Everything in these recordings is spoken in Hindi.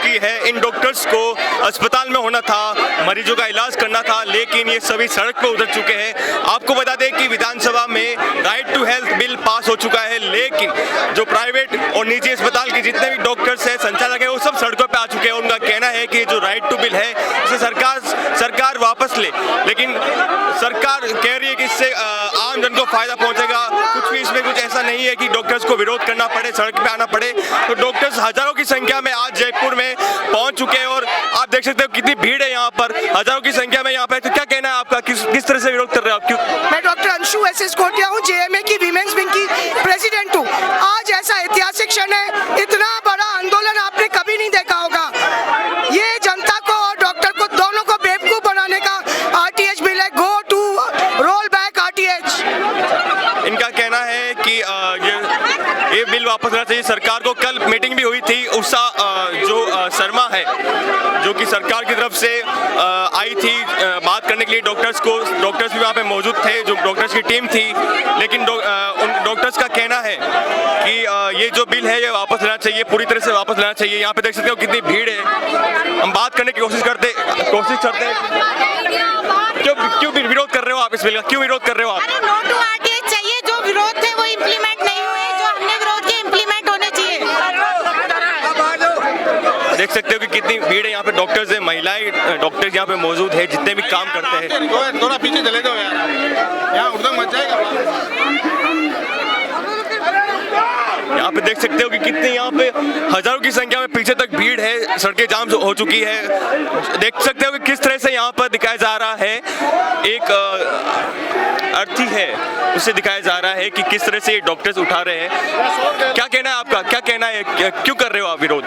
चुकी है। इन डॉक्टर्स को अस्पताल में होना था, मरीजों का इलाज करना था, लेकिन ये सभी सड़क पर उतर चुके हैं। आपको बता दें कि विधानसभा में right to health bill pass हो चुका है, लेकिन जो प्राइवेट और निजी अस्पताल के जितने भी डॉक्टर्स हैं, संचालक हैं, वो सब सड़कों पे आ चुके हैं। उनका कहना है कि जो राइट टू बिल है इसे सरकार वापस ले, लेकिन सरकार कह रही है कि इससे आम जन को फायदा पहुंचेगा। कुछ भी इसमें कुछ ऐसा नहीं है कि डॉक्टर्स को विरोध करना पड़े, सड़क पे आना पड़े। तो डॉक्टर्स हजारों की संख्या में आज जयपुर में पहुंच चुके हैं और आप देख सकते हो कितनी भीड़ है यहाँ पर, हजारों की संख्या में यहाँ पे। तो क्या कहना है आपका, किस तरह से विरोध कर रहे हो आप? क्यों? मैं डॉक्टर अंशु एस कोटिया हूँ, जेएमए की वीमेंस विंग की प्रेसिडेंट हूँ। आज ऐसा ऐतिहासिक क्षण है, इतना बड़ा आंदोलन आपने कभी नहीं देखा होगा। ये जनता को और डॉक्टर को दोनों को बेवकूफ बनाने का आरटीएच बिल है। Go to roll back RTH. इनका कहना है कि ये बिल वापस आना चाहिए सरकार को। कल मीटिंग भी हुई थी, उषा जो शर्मा है, जो कि सरकार की तरफ से आई थी बात करने के लिए डॉक्टर्स भी वहाँ पे मौजूद थे, जो डॉक्टर्स की टीम थी। लेकिन उन डॉक्टर्स का कहना है कि ये जो बिल है ये वापस लेना चाहिए, पूरी तरह से वापस लेना चाहिए। यहाँ पे देख सकते हो कितनी भीड़ है। हम बात करने की कोशिश करते हैं। क्यों विरोध कर रहे हो आप इस बिल का? क्यों विरोध कर रहे हो आप? अरे नो टू आरटीएच चाहिए। जो विरोध थे वो इम्प्लीमेंट नहीं हुए, जो हमने विरोध किए इम्प्लीमेंट होने चाहिए। देख सकते हो कि कितनी भीड़ है यहाँ पे। डॉक्टर्स है, महिलाएं डॉक्टर्स यहाँ पे मौजूद है, जितने भी काम करते हैं। थोड़ा पीछे चले जाओ यार, यहाँ उधर मच जाएगा। यहाँ पे देख सकते हो कि कितनी यहाँ पे हजारों की संख्या में पीछे तक भीड़ है, सड़कें जाम हो चुकी है। देख सकते हो कि किस तरह से यहाँ पर दिखाया जा रहा है, एक अर्थी है उसे दिखाया जा रहा है कि किस तरह से ये डॉक्टर्स उठा रहे हैं। क्या कहना है आपका, क्या कहना है, क्यों कर रहे हो आप विरोध?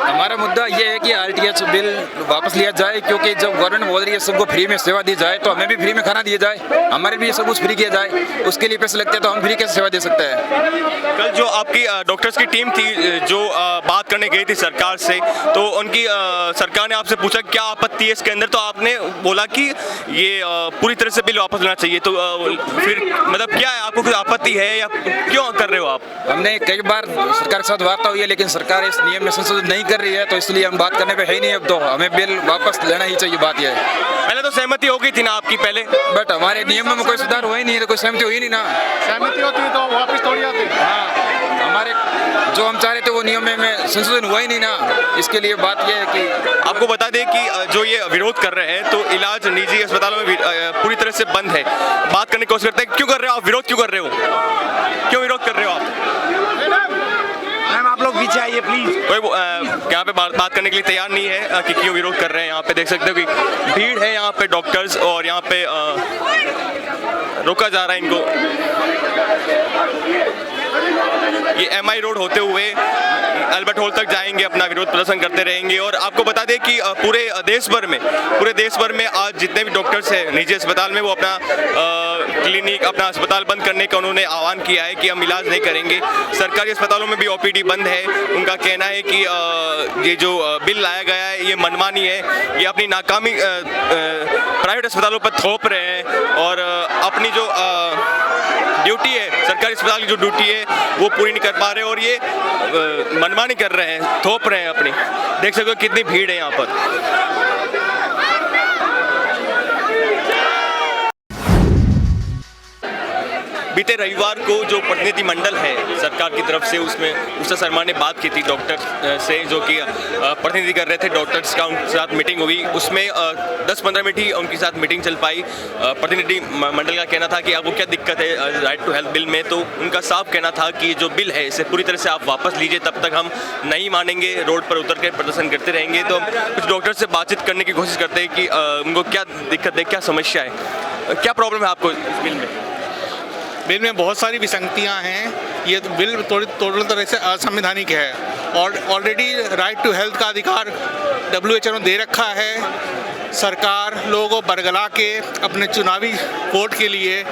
हमारा मुद्दा ये है कि आरटीएच बिल वापस लिया जाए, क्योंकि जब गवर्नमेंट बोल रही है सबको फ्री में सेवा दी जाए, तो हमें भी फ्री में खाना दिया जाए, हमारे भी सब कुछ फ्री किया जाए। उसके लिए पैसे लगते हैं तो हम फ्री कैसे सेवा दे सकते हैं? कल जो आपकी डॉक्टर्स की टीम थी जो बात करने गई थी सरकार से, तो उनकी सरकार ने आपसे पूछा क्या आपत्ति है इसके अंदर, तो आपने बोला कि ये पूरी तरह से बिल वापस लेना चाहिए। तो फिर मतलब क्या है, आपको कुछ आपत्ति है या क्यों कर रहे हो आप? हमने कई बार सरकार के साथ वार्ता हुई है, लेकिन सरकार इस नियम में संशोधन नहीं कर रही है, तो इसलिए हम बात करने पे है ही नहीं। अब तो हमें बिल वापस लेना ही चाहिए। बात यह है, पहले तो सहमति हो गई थी ना आपकी पहले, बट हमारे नियम में कोई सुधार हुआ ही नहीं है, तो कोई सहमति हुई नहीं ना। सहमति होती तो वापस थोड़ी आती। हाँ, हमारे जो हम चाह रहे थे वो नियम में संशोधन हुआ ही नहीं ना। इसके लिए बात यह है कि आपको बता दें कि जो ये विरोध कर रहे हैं, तो इलाज निजी अस्पतालों में पूरी तरह से बंद है। बात करने की कोशिश करते हैं, क्यों कर रहे हो आप विरोध, क्यों कर रहे हो, क्यों विरोध कर रहे हो आप? मैम आप लोग पीछे आइए प्लीज। कोई यहाँ पे बात करने के लिए तैयार नहीं है कि क्यों विरोध कर रहे हैं। यहाँ पे देख सकते हो कि भीड़ है यहाँ पे डॉक्टर्स, और यहाँ पे रोका जा रहा है इनको। ये एमआई रोड होते हुए अल्बर्ट हॉल तक जाएंगे, अपना विरोध प्रदर्शन करते रहेंगे। और आपको बता दें कि पूरे देश भर में आज जितने भी डॉक्टर्स हैं निजी अस्पताल में, वो अपना क्लिनिक, अपना अस्पताल बंद करने का उन्होंने आह्वान किया है कि हम इलाज नहीं करेंगे। सरकारी अस्पतालों में भी ओपीडी बंद है। उनका कहना है कि ये जो बिल लाया गया है ये मनमानी है, ये अपनी नाकामी प्राइवेट अस्पतालों पर थोप रहे हैं, और अपनी जो ड्यूटी है, सरकारी अस्पताल की जो ड्यूटी है वो पूरी नहीं कर पा रहे, और ये मनमानी कर रहे हैं, थोप रहे हैं अपनी। देख सकते हो कितनी भीड़ है यहाँ पर। बीते रविवार को जो प्रतिनिधि मंडल है सरकार की तरफ से, उसमें उषा शर्मा ने बात की थी डॉक्टर से, जो कि प्रतिनिधि कर रहे थे डॉक्टर्स का, उनके साथ मीटिंग हुई। उसमें 10-15 मिनट ही उनके साथ मीटिंग चल पाई। प्रतिनिधि मंडल का कहना था कि आपको क्या दिक्कत है राइट टू हेल्थ बिल में, तो उनका साफ कहना था कि जो बिल है इसे पूरी तरह से आप वापस लीजिए, तब तक हम नहीं मानेंगे, रोड पर उतर कर प्रदर्शन करते रहेंगे। तो कुछ डॉक्टर से बातचीत करने की कोशिश करते हैं कि उनको क्या दिक्कत है, क्या समस्या है, क्या प्रॉब्लम है आपको इस बिल में? बिल में बहुत सारी विसंगतियां हैं। ये बिल टोटल तरह से असंवैधानिक है, और ऑलरेडी राइट टू हेल्थ का अधिकार WHO ने दे रखा है। सरकार लोगों को बरगला के अपने चुनावी वोट के लिए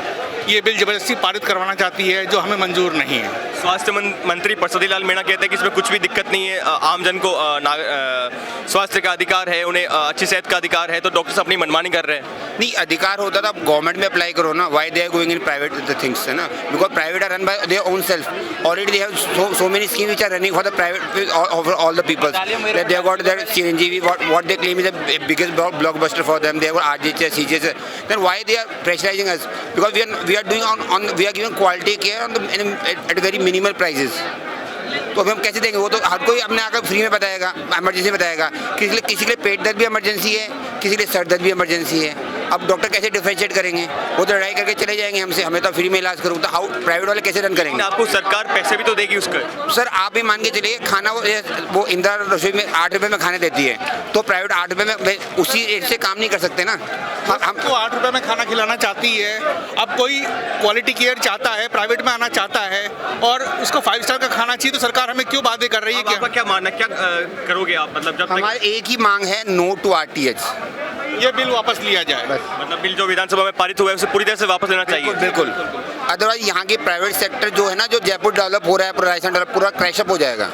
ये बिल जबरदस्ती पारित करवाना चाहती है, जो हमें मंजूर नहीं है। स्वास्थ्य मंत्री परसादी लाल मीणा कहते हैं कि इसमें कुछ भी दिक्कत नहीं है, आम जन को स्वास्थ्य का अधिकार है, उन्हें अच्छी सेहत का अधिकार है, तो डॉक्टर्स अपनी मनमानी कर रहे हैं। नहीं, अधिकार होता था, गवर्नमेंट में अप्लाई करो ना, why they are going in private the things, है ना, because private are run by their own self, already they have so many schemes which are running for the private of all the people, that they have got their CNGV, what they claim is the biggest blockbuster for them, they have got RGHS, CGHS, then why they are pressurizing us, because we are doing we are giving quality care at very minimal prices. तो अभी हम कैसे देंगे? वो तो हर कोई अपने आकर फ्री में बताएगा, इमरजेंसी बताएगा, किसी के लिए पेट दर्द भी इमरजेंसी है, किसी के लिए सर दर्द भी इमरजेंसी है। अब डॉक्टर कैसे डिफरेंशिएट करेंगे? वो तो लड़ाई करके चले जाएंगे हमसे, हमें तो फ्री में इलाज करूँ, तो हाउ प्राइवेट वाले कैसे रन करेंगे? आपको सरकार पैसे भी तो देगी उसका। सर आप भी मान के चलिए, खाना वो इंदिरा रसोई में 8 रुपये में खाने देती है, तो प्राइवेट 8 रुपये में उसी रेट से काम नहीं कर सकते ना। हम तो 8 रुपये में खाना खिलाना चाहती है। अब कोई क्वालिटी केयर चाहता है, प्राइवेट में आना चाहता है और उसको 5 स्टार का खाना चाहिए, तो सरकार हमें क्यों बातें कर रही है? आपका क्या मानना, क्या करोगे आप? मतलब जब हमारी एक ही मांग है, नो टू RTH, ये बिल वापस लिया जाए। मतलब बिल जो विधानसभा में पारित हुआ है उसे पूरी तरह से वापस लेना चाहिए। बिल्कुल, अदरवाइज यहाँ के प्राइवेट सेक्टर जो है ना, जो जयपुर डेवलप हो रहा है, पूरा राजस्थान डेवलप, पूरा क्रैशअप हो जाएगा।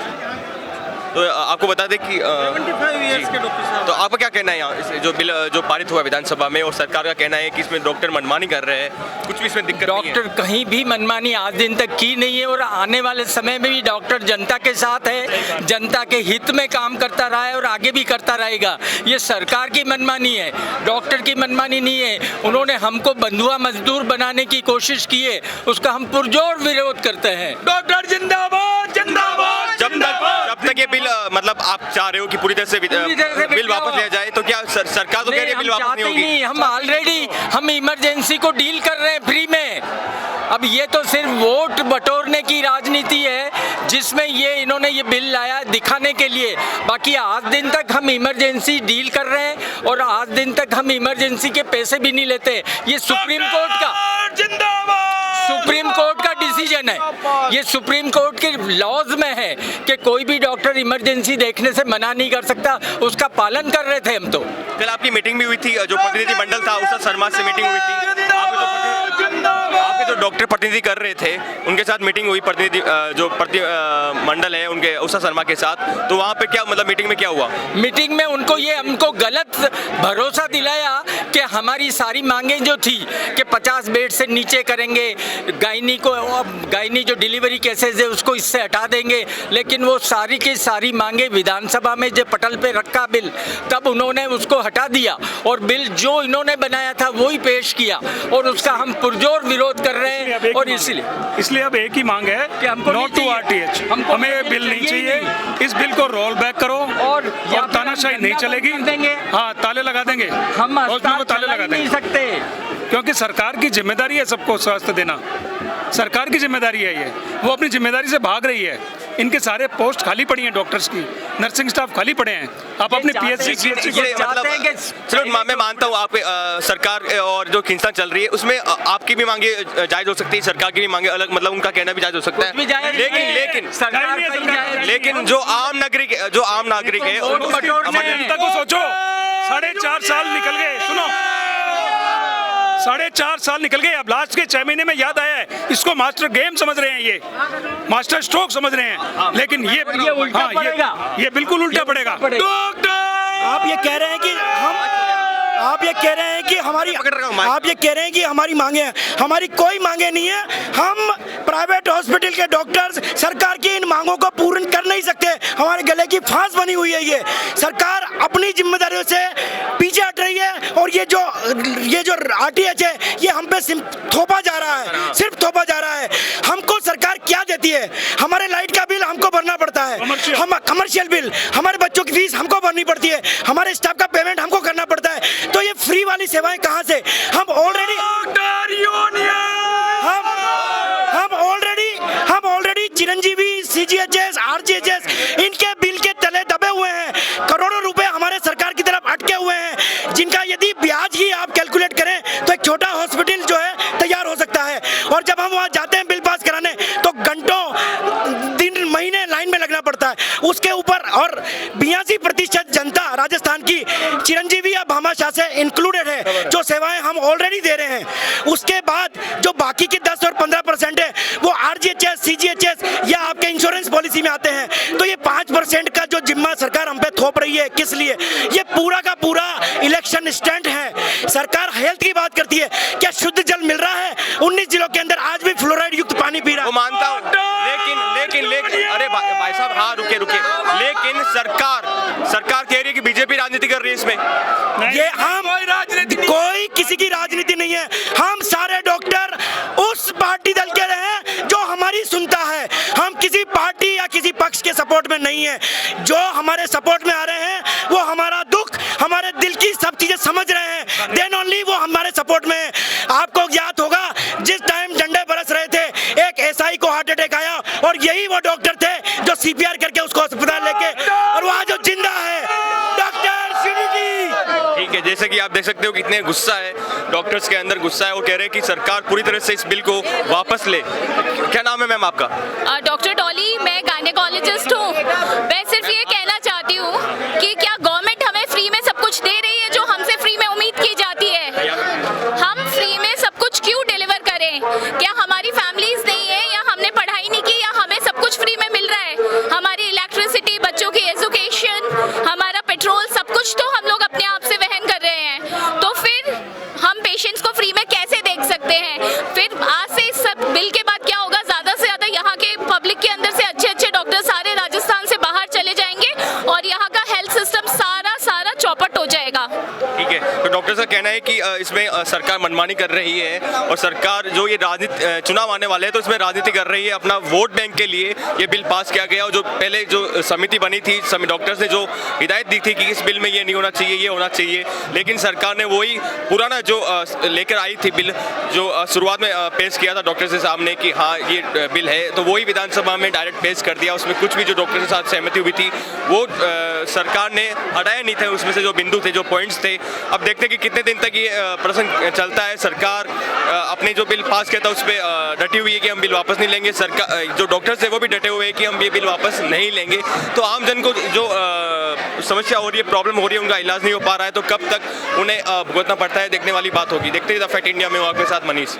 तो आपको बता दें कि तो आपका क्या कहना है यहाँ इस जो बिल जो पारित हुआ विधानसभा में, और सरकार का कहना है कि इसमें डॉक्टर मनमानी कर रहे हैं, कुछ भी इसमें दिक्कत नहीं है। डॉक्टर कहीं भी मनमानी आज दिन तक की नहीं है, और आने वाले समय में भी डॉक्टर जनता के साथ है, जनता के हित में काम करता रहा है और आगे भी करता रहेगा। ये सरकार की मनमानी है, डॉक्टर की मनमानी नहीं है। उन्होंने हमको बंधुआ मजदूर बनाने की कोशिश की है, उसका हम पुरजोर विरोध करते हैं। डॉक्टर जिंदाबाद जिंदाबाद। जब तक ये बिल मतलब आप चाह रहे हो कि पूरी तरह से बिल वापस लिया जाए, तो क्या सरकार तो कह रही है बिल वापस नहीं होगी? हम ऑलरेडी हम इमरजेंसी को डील कर रहे हैं फ्री में। अब ये तो सिर्फ वोट बटोरने की राजनीति है जिसमें ये इन्होंने ये बिल लाया दिखाने के लिए। बाकी आज दिन तक हम इमरजेंसी डील कर रहे हैं और आज दिन तक हम इमरजेंसी के पैसे भी नहीं लेते। ये सुप्रीम कोर्ट का डिसीजन है, ये सुप्रीम कोर्ट के लॉज में है कि कोई भी डॉक्टर इमरजेंसी देखने से मना नहीं कर सकता, उसका पालन कर रहे थे हम तो। कल आपकी मीटिंग भी हुई थी, जो प्रतिनिधि मंडल था उषा शर्मा से मीटिंग हुई थी, आपके जो डॉक्टर प्रतिनिधि कर रहे थे उनके साथ मीटिंग हुई, प्रतिनिधि जो मंडल है उनके उषा शर्मा के साथ, तो वहाँ पे क्या मतलब मीटिंग में क्या हुआ? मीटिंग में हमको गलत भरोसा दिलाया कि हमारी सारी मांगें जो थी कि 50 बेड से नीचे करेंगे, गायनी जो डिलीवरी केसेस है उसको इससे हटा देंगे, लेकिन वो सारी की सारी मांगे विधानसभा में जो पटल पे रखा बिल, तब उन्होंने उसको हटा दिया और बिल जो इन्होंने बनाया था वही पेश किया और उसका हम पुरजोर विरोध कर रहे हैं। और इसलिए अब एक ही मांग है कि हमको नॉट टू RTH, हमें ये बिल नहीं चाहिए। इस बिल को रोल बैक करो और तानाशाही नहीं चलेगी। हाँ, ताले लगा देंगे, हम हॉस्पिटल को ताले लगा देंगे, क्योंकि सरकार की जिम्मेदारी है सबको स्वास्थ्य देना, सरकार की जिम्मेदारी है ये। वो अपनी जिम्मेदारी से भाग रही है। इनके सारे पोस्ट खाली पड़ी हैं, डॉक्टर्स की, नर्सिंग स्टाफ खाली पड़े हैं। आप अपने PHC चलो मैं मानता हूँ आप सरकार और जो खींचतान चल रही है उसमें आपकी भी मांगे जायज हो सकती है, सरकार की भी मांगे अलग, मतलब उनका कहना भी जायज हो सकता है, लेकिन जो आम नागरिक है जनता को सोचो, 4.5 साल निकल गए, सुनो 4.5 साल निकल गए, अब लास्ट के 6 महीने में याद आया है। इसको मास्टर गेम समझ रहे हैं, ये मास्टर स्ट्रोक समझ रहे हैं, लेकिन ये बिल्कुल उल्टा पड़ेगा। डॉक्टर आप ये कह रहे हैं कि हमारी मांगे हैं, हमारी कोई मांगे नहीं है। हम प्राइवेट हॉस्पिटल के डॉक्टर्स सरकार की इन मांगों को पूर्ण कर नहीं सकते, हमारे गले की फांस बनी हुई है। ये सरकार अपनी जिम्मेदारियों से पीछे हट रही है और ये जो RTH है ये हम पे थोपा जा रहा है, सिर्फ थोपा जा रहा है। हमको सरकार क्या देती है? हमारे लाइट का बिल हमको भरना पड़ता है, हम कमर्शियल बिल, हमारे बच्चों की फीस हमको भरनी पड़ती है, हमारे स्टाफ का पेमेंट हमको करना पड़ता है, तो ये फ्री वाली सेवाएं कहाँ से? हम ऑलरेडी चिरंजीवी, CGHS, RGHS इनके बिल के तले दबे हुए हैं। करोड़ों रुपए हमारे सरकार की तरफ अटके हुए हैं, जिनका यदि ब्याज ही आप कैलकुलेट करें तो एक छोटा हॉस्पिटल जो है तैयार हो सकता है। और जब हम वहाँ जाते हैं बिल पास कराने तो घंटों दिन महीने लाइन में लगना पड़ता है। उसके ऊपर और 82% जनता राजस्थान की चिरंजीवी या भामाशाह से इंक्लूडेड है, जो सेवाएं हम ऑलरेडी दे रहे हैं। उसके बाद जो बाकी के 10 और 15% है वो आरजीएचएस, सीजीएचएस या आपके इंश्योरेंस पॉलिसी में आते हैं। तो ये 5% का जो जिम्मा सरकार हम पे थोप रही है, किस लिए? ये पूरा का पूरा इलेक्शन स्टंट है। सरकार हेल्थ की बात करती है, क्या शुद्ध जल मिल रहा है? 19 जिलों के अंदर आज भी फ्लोराइड युक्त पानी पी रहा वो है। मानता हूँ, लेकिन अरे भाई साहब, हाँ रुके, लेकिन सरकार कह रही है कि बीजेपी राजनीति कर रही है इसमें। ये हम कोई किसी की राजनीति नहीं है। हम सारे डॉक्टर उस पार्टी दल के रहे हैं जो हमारी सुनता है। हम किसी पार्टी या किसी पक्ष के सपोर्ट में नहीं है। जो हमारे सपोर्ट में आ रहे हैं वो हमारा दुख, हमारे दिल की सब चीजें समझ रहे हैं, देन ओनली वो हमारे सपोर्ट में है। आपको याद होगा जिस टाइम झंडे बरस रहे थे, एक एसआई को हार्ट अटैक आया और यही वो डॉक्टर थे जो सीपीआर करके उसको अस्पताल लेके, और वो आज जो जिंदा है, डॉक्टर शिवजी। ठीक है, जैसे कि आप देख सकते हो कितने गुस्सा है डॉक्टर्स के अंदर, गुस्सा है। वो कह रहे हैं कि सरकार पूरी तरह से इस बिल को वापस ले। क्या नाम है मैम आपका? डॉक्टर डॉली, मैं गायनेकोलॉजिस्ट हूँ। मैं सिर्फ ये कहना चाहती हूँ कि क्या गवर्नमेंट हमें फ्री में सब कुछ दे रही है जो हमसे फ्री में उम्मीद की जाती है? हम फ्री में सब कुछ क्यों डिलीवर करें? क्या हमारी फैमिलीज नहीं है, या हमने पढ़ाई नहीं की, या हमें सब कुछ फ्री में मिल रहा है? हमारी इलेक्ट्रिसिटी, बच्चों की एजुकेशन, हमारा पेट्रोल, सब कुछ तो हम लोग अपने आप से वहन कर रहे हैं। तो फिर हम पेशेंट्स को फ्री में कैसे देख सकते हैं? फिर आज से इस सब बिल के बाद क्या होगा? ज़्यादा से ज़्यादा यहाँ के पब्लिक के अंदर से अच्छे डॉक्टर सारे राजस्थान से बाहर चले जाएंगे और यहाँ का हेल्थ सिस्टम सारा चौपट हो जाएगा। ठीक है, तो डॉक्टर का कहना है कि इसमें सरकार मनमानी कर रही है और सरकार जो ये राजनीति चुनाव आने वाले हैं तो इसमें राजनीति कर रही है। अपना वोट बैंक के लिए ये बिल पास किया गया, और जो पहले जो समिति बनी थी, सभी डॉक्टर्स ने जो हिदायत दी थी कि इस बिल में ये नहीं होना चाहिए, ये होना चाहिए, लेकिन सरकार ने वही पुराना जो लेकर आई थी बिल, जो शुरुआत में पेश किया था डॉक्टर्स के सामने कि हाँ ये बिल है, तो वही विधानसभा में डायरेक्ट पेश कर दिया। उसमें कुछ भी जो डॉक्टर के साथ सहमति हुई थी वो सरकार ने हटाया नहीं था, उसमें से जो बिंदु थे, जो पॉइंट्स थे। अब देखते हैं कि कितने दिन तक ये प्रश्न चलता है। सरकार अपने जो बिल पास किया था उस पर डटी हुई है कि हम बिल वापस नहीं लेंगे। सरकार, जो डॉक्टर्स है वो भी डटे हुए हैं कि हम ये बिल वापस नहीं लेंगे। तो आम जन को जो समस्या हो रही है, प्रॉब्लम हो रही है, उनका इलाज नहीं हो पा रहा है, तो कब तक उन्हें भुगतना पड़ता है, देखने वाली बात होगी। देखते हैं द फैक्ट इंडिया में, आपके साथ मनीष।